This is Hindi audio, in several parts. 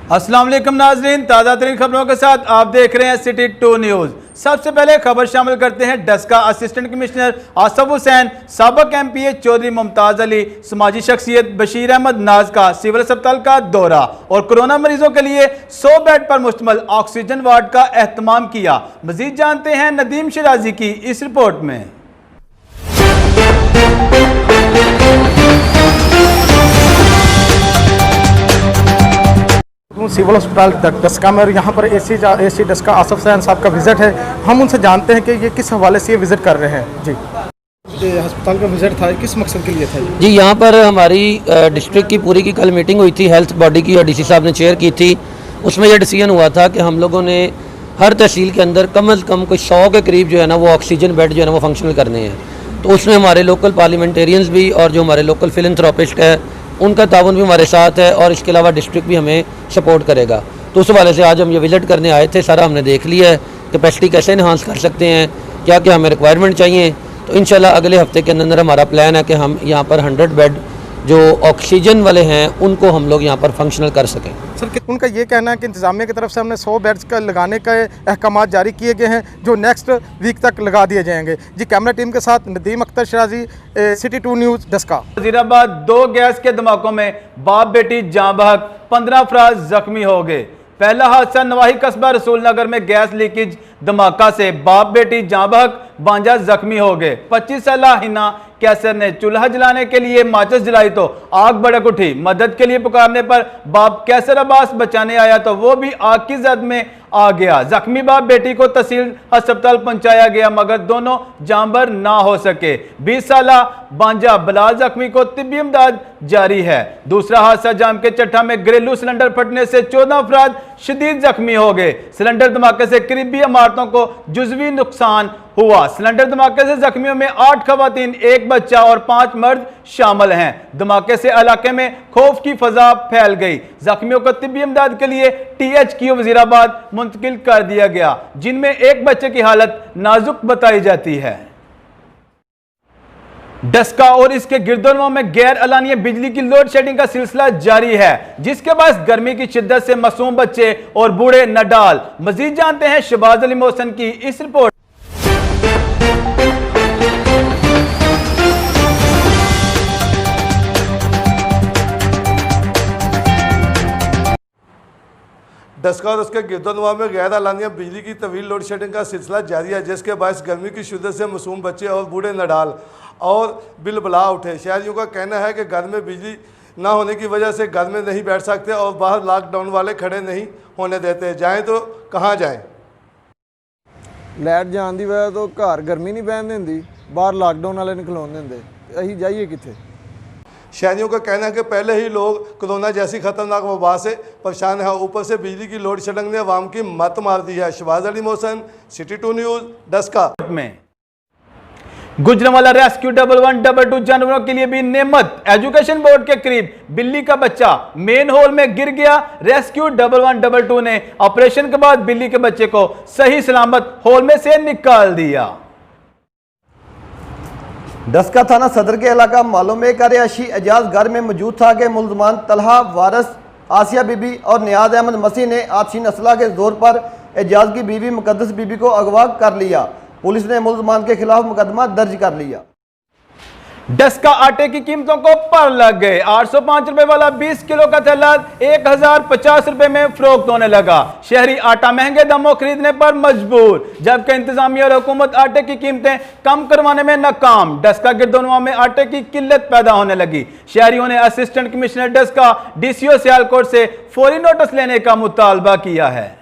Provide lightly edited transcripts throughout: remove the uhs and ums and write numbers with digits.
अस्सलाम वालेकुम नाजरीन, ताज़ा तरीन खबरों के साथ आप देख रहे हैं सिटी 2 न्यूज़। सबसे पहले खबर शामिल करते हैं डस्का असिस्टेंट कमिश्नर आसफ हुसैन, साबिक MPA चौधरी मुमताज़ अली, समाजी शख्सियत बशीर अहमद नाज का सिविल अस्पताल का दौरा और कोरोना मरीजों के लिए 100 बेड पर मुश्तमिल ऑक्सीजन वार्ड का एहतमाम किया। मजीद जानते हैं नदीम शिराजी की इस रिपोर्ट में। सिविल अस्पताल डस्का में और यहाँ पर एसी डस्का आसफ हुसैन साहब का विज़िट है। हम उनसे जानते हैं कि ये किस हवाले से ये विज़िट कर रहे हैं। जी, अस्पताल का विज़िट था, किस मकसद के लिए था? जी, यहाँ पर हमारी डिस्ट्रिक्ट की पूरी की कल मीटिंग हुई थी, हेल्थ बॉडी की, और DC साहब ने चेयर की थी। उसमें यह डिसीजन हुआ था कि हम लोगों ने हर तहसील के अंदर कम अज़ कम कोई 100 के करीब जो है ना वो ऑक्सीजन बेड जो है ना वो फंक्शनल करने हैं। तो उसमें हमारे लोकल पार्लियामेंटेरियंस भी और जो हमारे लोकल फिलैंथ्रोपिस्ट है उनका ताउन भी हमारे साथ है, और इसके अलावा डिस्ट्रिक्ट भी हमें सपोर्ट करेगा। तो उस हवाले से आज हम ये विज़िट करने आए थे। सारा हमने देख लिया है कैपेसिटी कैसे इन्हांस कर सकते हैं, क्या क्या हमें रिक्वायरमेंट चाहिए। तो इंशाल्लाह अगले हफ्ते के अंदर हमारा प्लान है कि हम यहाँ पर 100 बेड जो ऑक्सीजन वाले हैं उनको हम लोग यहाँ पर फंक्शनल कर सकें। सर, उनका ये कहना है कि इंतज़ामिया की तरफ से हमने 100 बेड्स का लगाने का अहकाम जारी किए गए हैं जो नेक्स्ट वीक तक लगा दिए जाएंगे। जी, कैमरा टीम के साथ Nadeem Akhtar Shirazi, city 2 News Daska. Wazirabad 2 gas के धमाकों में बाप बेटी जाँ बहक, 15 अफराद जख्मी हो गए। पहला हादसा नवाही कस्बा रसूल नगर में गैस लीकेज धमाका से बाप बेटी जाँ बहक, बांजा जख्मी हो गए। 25 साला हिना कैसर ने चूल्हा जलाने के लिए माचिस जलाई तो आग भड़क उठी। मदद के लिए पुकारने पर बाप कैसर अब्बास बचाने आया तो वो भी आग की जद में आ गया। जख्मी बाप बेटी को तहसील अस्पताल पहुंचाया गया मगर दोनों जांबर ना हो सके। 20 साला बांजा बलाल जख्मी को तिब्बी इमदाद जारी है। दूसरा हादसा जाम के चट्टा में घरेलू सिलेंडर फटने से 14 अफराद शदीद जख्मी हो गए। सिलेंडर धमाके से करीबी इमारतों को जुज़वी नुकसान हुआ। सिलेंडर धमाके से जख्मियों में 8 खवातीन, 1 बच्चा और 5 मर्द शामिल हैं। धमाके से इलाके में खौफ की फजा फैल गई। जख्मियों को तिब्बी इमदाद के लिए THQ वजीराबाद मुंतकिल कर दिया गया, जिनमें 1 बच्चे की हालत नाजुक बताई जाती है। डस्का और इसके गिरदोनवा में गैर अलानिया बिजली की लोड शेडिंग का सिलसिला जारी है, जिसके बाद गर्मी की शिद्दत से मासूम बच्चे और बूढ़े नडाल। मजीद जानते हैं शहबाज अली मोहसन की इस रिपोर्ट। डस्का और उसके गिरदोनवा में गैर अलानिया बिजली की तवील लोड शेडिंग का सिलसिला जारी है, जिसके बायस गर्मी की शिद्दत से मासूम बच्चे और बूढ़े नडाल और बिलबला उठे। शहरियों का कहना है कि घर में बिजली ना होने की वजह से घर में नहीं बैठ सकते और बाहर लॉकडाउन वाले खड़े नहीं होने देते। जाएं तो कहाँ जाएं? लाइट जान की वजह तो घर गर्मी नहीं बहन देंदी, बाहर लॉकडाउन वाले नहीं खलोन देंदे, असीं जाइए कित्थे? शहरियों का कहना है कि पहले ही लोग कोरोना जैसी खतरनाक वबा से परेशान है, ऊपर से बिजली की लोड शेडिंग ने अवाम की मत मार दी है। Shahbaz Ali Mohsin, City 2 News Daska. में गुजरांवाला रेस्क्यू 1122 जानवरों के लिए भी नेमत। एजुकेशन बोर्ड के करीब बिल्ली का बच्चा मेन होल में गिर गया। रेस्क्यू 1122 ने ऑपरेशन के बाद बिल्ली के बच्चे को सही सलामत होल में से निकाल दिया। डस्का थाना सदर के इलाका मालूम एक रिहायशी एजाज घर में मौजूद था कि मुलजमान तलहा वारस, आसिया बीबी और नियाज अहमद मसीह ने आतिशी असला के जोर पर एजाज की बीवी मुकद्दस बीबी को अगवा कर लिया। पुलिस ने मुलजमान के खिलाफ मुकदमा दर्ज कर लिया। डस्का आटे की कीमतों को पर लग गए। 805 रुपए वाला 20 किलो का थैला 1050 रुपए में फरोख्त होने लगा। शहरी आटा महंगे दामों खरीदने पर मजबूर, जबकि इंतजामिया और हुकूमत आटे की कीमतें कम करवाने में नाकाम। डस्का गिरदोनवा में आटे की किल्लत पैदा होने लगी। शहरियों ने assistant commissioner Daska DCO Sialkot से फौरी नोटिस लेने का मुतालबा किया है।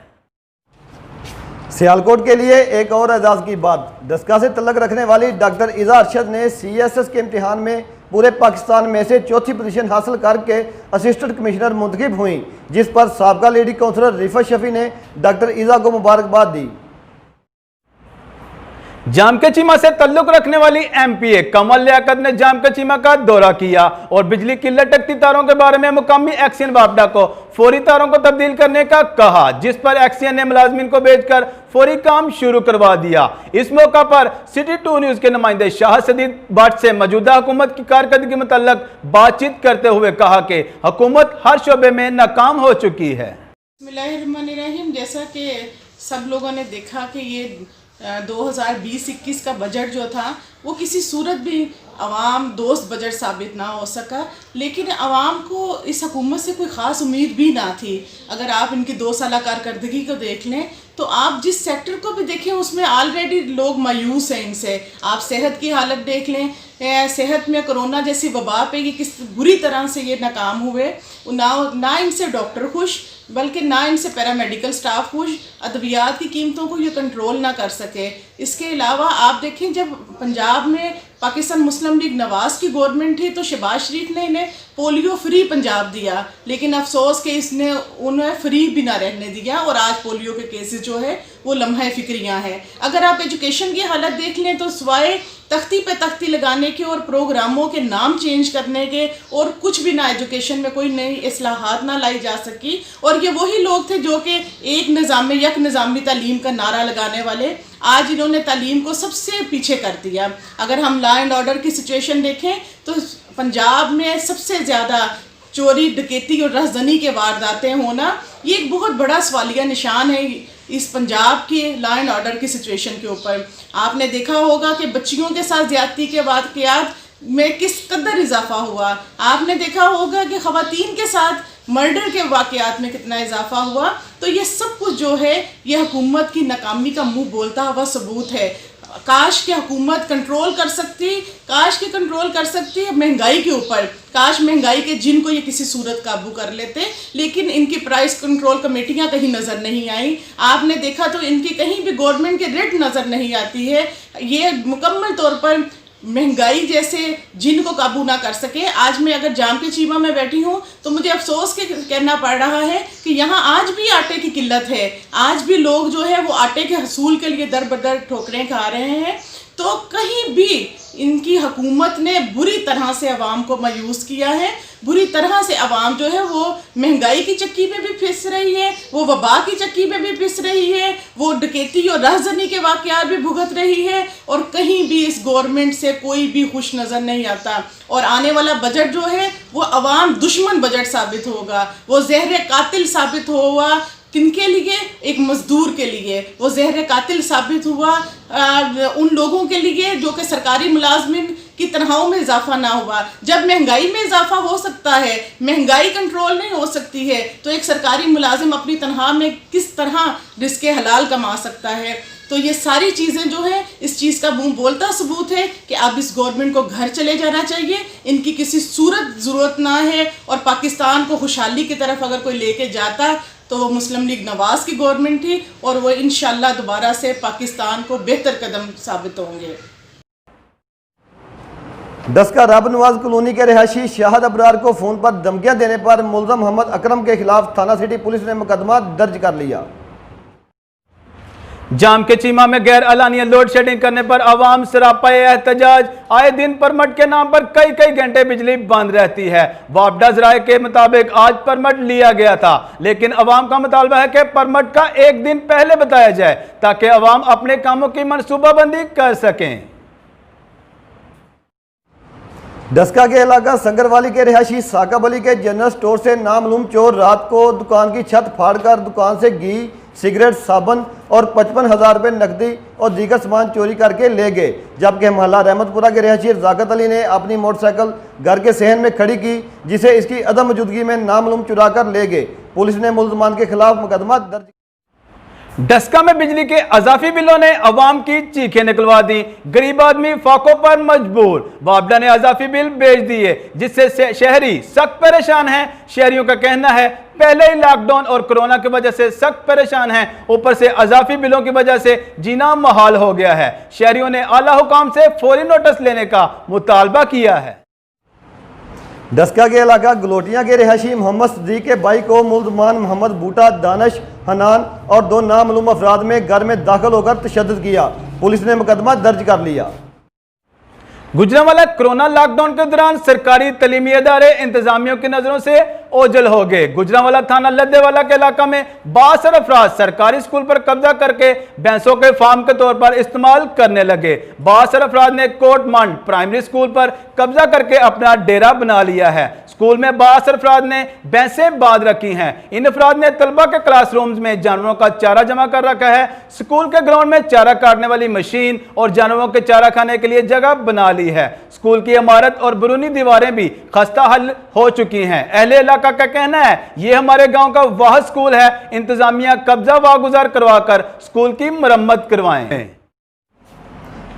सियालकोट के लिए एक और एजाज की बात। डस्का से तल्लक रखने वाली डॉक्टर इज़ा अरशद ने CSS के इम्तिहान में पूरे पाकिस्तान में से चौथी पोजीशन हासिल करके असिस्टेंट कमिश्नर मुंतखब हुई, जिस पर साबका लेडी काउंसलर रिफत शफी ने डॉक्टर इज़ा को मुबारकबाद दी। जामके चीमा से तल्लुक रखने वाली MPA कमल लियाकत ने जामके चीमा का दौरा किया और बिजली की लटकती तारों के बारे में मुकामी एक्सियन वापडा को फौरी तारों को तब्दील करने का कहा, जिस पर एक्सियन ने मुलाजमीन को भेजकर फौरी काम शुरू करवा दिया। इस मौका पर सिटी 2 न्यूज के नुमाइंदे शाह सदीद भट्ट से मौजूदा हुकूमत की कारकर्दगी के मुतल्लक बातचीत करते हुए कहा कि हुकूमत हर शोबे में नाकाम हो चुकी है। बिस्मिल्लाहिर्रहमानिर्रहीम। जैसा कि सब लोगों ने देखा कि ये 2020-21 का बजट जो था वो किसी सूरत भी अवाम दोस्त बजट साबित ना हो सका, लेकिन अवाम को इस हुकूमत से कोई ख़ास उम्मीद भी ना थी। अगर आप इनकी 2 साल कारकर्दगी को देख लें तो आप जिस सेक्टर को भी देखें उसमें ऑलरेडी लोग मायूस हैं इनसे। आप सेहत की हालत देख लें, सेहत में कोरोना जैसी वबा पे ये किस बुरी तरह से ये नाकाम हुए। ना इनसे डॉक्टर खुश, बल्कि ना इनसे पैरामेडिकल स्टाफ खुश, अद्वियात की कीमतों को ये कंट्रोल ना कर सके। इसके अलावा आप देखें, जब पंजाब में पाकिस्तान मुस्लिम लीग नवाज़ की गवर्नमेंट थी तो शहबाज शरीफ ने इन्हें पोलियो फ्री पंजाब दिया, लेकिन अफसोस कि इसने उन्हें फ्री भी ना रहने दिया और आज पोलियो के केसेस जो है वो लम्हा फिक्रियाँ हैं। अगर आप एजुकेशन की हालत देख लें तो सिवाय तख्ती पे तख्ती लगाने के और प्रोग्रामों के नाम चेंज करने के और कुछ भी ना, एजुकेशन में कोई नई इस्लाहात ना लाई जा सकी। और ये वही लोग थे जो कि एक निज़ामी तालीम का नारा लगाने वाले, आज इन्होंने तालीम को सबसे पीछे कर दिया। अगर हम लॉ एंड ऑर्डर की सिचुएशन देखें तो पंजाब में सबसे ज़्यादा चोरी, डकैती और राजधानी के वारदातें होना ये एक बहुत बड़ा सवालिया निशान है इस पंजाब के लॉ एंड ऑर्डर की सिचुएशन के ऊपर। आपने देखा होगा कि बच्चियों के साथ ज़्यादती के वाक़यात में किस कदर इजाफा हुआ। आपने देखा होगा कि ख़वातीन के साथ मर्डर के वाक़यात में कितना इजाफा हुआ। तो ये सब कुछ जो है ये हुकूमत की नाकामी का मुंह बोलता हुआ सबूत है। काश की हुकूमत कंट्रोल कर सकती, महंगाई के ऊपर, काश महंगाई के जिन को ये किसी सूरत काबू कर लेते, लेकिन इनकी प्राइस कंट्रोल कमेटियां कहीं नज़र नहीं आई। आपने देखा तो इनकी कहीं भी गवर्नमेंट के रेट नज़र नहीं आती है। ये मुकम्मल तौर पर महंगाई जैसे जिन को काबू ना कर सके। आज मैं अगर जाम के चीमा में बैठी हूँ तो मुझे अफसोस के कहना पड़ रहा है कि यहाँ आज भी आटे की किल्लत है। आज भी लोग जो है वो आटे के हसूल के लिए दर बदर ठोकरें खा रहे हैं। तो कहीं भी इनकी हुकूमत ने बुरी तरह से अवाम को मायूस किया है। बुरी तरह से अवाम जो है वो महंगाई की चक्की पे भी फिस रही है, वो वबा की चक्की पे भी फिस रही है, वो डकैती और राहज़नी के वाक़यात भी भुगत रही है और कहीं भी इस गवर्नमेंट से कोई भी खुश नज़र नहीं आता। और आने वाला बजट जो है वो अवाम दुश्मन बजट साबित होगा, वो ज़हर कातिल साबित होगा। किनके लिए? एक मजदूर के लिए वो जहर कातिल साबित हुआ। उन लोगों के लिए जो कि सरकारी मुलाजमिन की तनख्वाहों में इजाफा ना हुआ। जब महंगाई में इजाफा हो सकता है, महंगाई कंट्रोल नहीं हो सकती है, तो एक सरकारी मुलाजिम अपनी तनख्वाह में किस तरह रिज़्क़े हलाल कमा सकता है? तो ये सारी चीज़ें जो है इस चीज़ का मुंह बोलता सबूत है कि अब इस गवर्नमेंट को घर चले जाना चाहिए। इनकी किसी सूरत ज़रूरत ना है। और पाकिस्तान को खुशहाली की तरफ अगर कोई लेके जाता तो वो मुस्लिम लीग नवाज़ की गवर्नमेंट थी और वो इंशाल्लाह दोबारा से पाकिस्तान को बेहतर कदम साबित होंगे। डस्का रब नवाज कॉलोनी के रहायशी शाहद अबरार को फ़ोन पर धमकियां देने पर मुलज़म मोहम्मद अकरम के खिलाफ थाना सिटी पुलिस ने मुकदमा दर्ज कर लिया। जाम के चीमा में गैर अलानिया लोड शेडिंग करने पर आवाम सरापा एहतजाज। आए दिन परमट के नाम पर कई घंटे बिजली बंद रहती है। वापडा जराये के मुताबिक आज परमट लिया गया था, लेकिन अवाम का मुतालबा है कि परमट का एक दिन पहले बताया जाए ताकि अवाम अपने कामों की मनसूबाबंदी कर सकें। डस्का के इलाका संगरवाली के रहायशी साकब अली के जनरल स्टोर से नामालूम चोर रात को दुकान की छत फाड़कर दुकान से घी, सिगरेट, साबुन और 55,000 रुपये नकदी और दीगर सामान चोरी करके ले गए। जबकि मोहल्ला रहमतपुरा के रहायशी रज़ाकत अली ने अपनी मोटरसाइकिल घर के सहन में खड़ी की, जिसे इसकी अदम मौजूदगी में नामालूम चुरा कर ले गए। पुलिस ने मुलज़मान के खिलाफ मुकदमा दर्ज। डस्का में बिजली के अजाफी बिलों ने अवाम की चीखें निकलवा दी। गरीब आदमी फाकों पर मजबूर। वापडा ने अजाफी बिल भेज दिए, जिससे शहरी सख्त परेशान हैं। शहरियों का कहना है पहले ही लॉकडाउन और कोरोना की वजह से सख्त परेशान हैं, ऊपर से अजाफी बिलों की वजह से जीना मुहाल हो गया है। शहरियों ने आला हुकाम से फौरी नोटिस लेने का मुतालबा किया है। डस्का के इलाका गलोटियां के रहायशी मोहम्मद सदीक के भाई को मुलज़मान मोहम्मद बूटा, दानिश, हनान और 2 नामालूम अफराद में घर में दाखिल होकर तशद्दुद किया। पुलिस ने मुकदमा दर्ज कर लिया। गुजरांवाला कोरोना लॉकडाउन के दौरान सरकारी तलीमी अदारे इंतजामियों की नजरों से ओझल हो गए। गुजरांवाला थाना लद्देवाला के इलाका में 62 अफराद सरकारी स्कूल पर कब्जा करके भैंसों के फार्म के तौर पर इस्तेमाल करने लगे। 62 अफराद ने कोटमंड प्राइमरी स्कूल पर कब्जा करके अपना डेरा बना लिया है। स्कूल में 62 अफराद ने भैंसें बांध रखी हैं। इन अफराद ने तलबा के क्लासरूम्स में जानवरों का चारा जमा कर रखा है। स्कूल के ग्राउंड में चारा काटने वाली मशीन और जानवरों के चारा खाने के लिए जगह बना ली है। स्कूल की इमारत और बैरूनी दीवारें भी खस्ता हाल हो चुकी हैं। अहले इलाका का कहना है ये हमारे गांव का वह स्कूल है, इंतजामिया कब्जा वागुजार करवाकर स्कूल की मरम्मत करवाएं।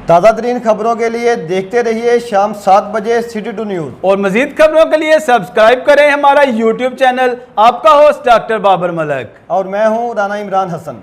ताज़ा तरीन खबरों के लिए देखते रहिए शाम 7 बजे सिटी 2 न्यूज़ और मजीद खबरों के लिए सब्सक्राइब करें हमारा यूट्यूब चैनल। आपका होस्ट डॉक्टर बाबर मलक और मैं हूं राना इमरान हसन।